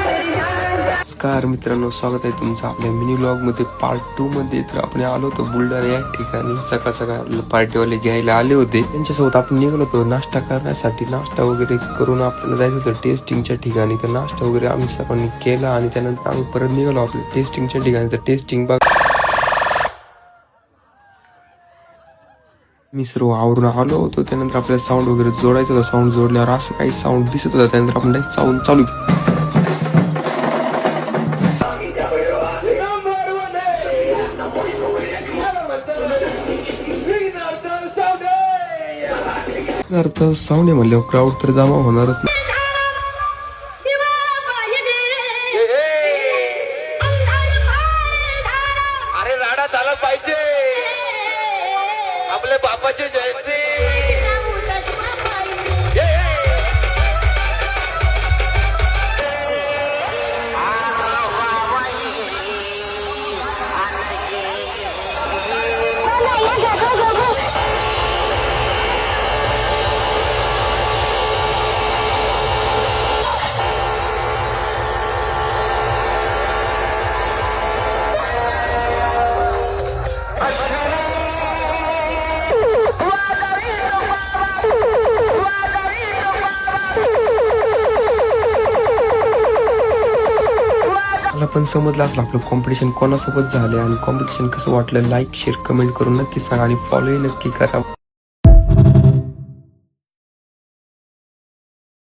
नमस्कार मित्रांनो, स्वागत आहे तुमचं आपल्या मिनी व्लॉग मध्ये पार्ट 2 मध्ये. तर आपण आलो होतो बुलढाणा या ठिकाणी. सकाळ सकाळ पार्टीवाले घ्यायला आले होते. त्यांच्यासोबत आपण निघालो होतो नाश्ता करण्यासाठी. नाश्ता वगैरे करून आपल्याला जायचं होतं टेस्टिंगच्या ठिकाणी. तर नाश्ता वगैरे आम्ही सर्वांनी केला आणि त्यानंतर आम्ही परत निघालो आपल्या टेस्टिंगच्या ठिकाणी. तर टेस्टिंग बघ मी सर्व आवरून आलो होतो. त्यानंतर आपल्याला साऊंड वगैरे जोडायचं होतं. साऊंड जोडल्यावर असं काही साऊंड दिसत होता. त्यानंतर आपण साऊंड चालू अर्थ साऊंड आहे म्हणल्यावर क्राऊड तर जमा होणारच नाही. अरे राडा झाला पाहिजे आपल्या बापाची जयंती. मला पण समजलं असलं आपलं कॉम्पिटिशन कोणासोबत झालंय आणि कॉम्पिटिशन कसं वाटलं. लाईक शेअर कमेंट करून नक्की सांगा आणि फॉलो नक्की करा.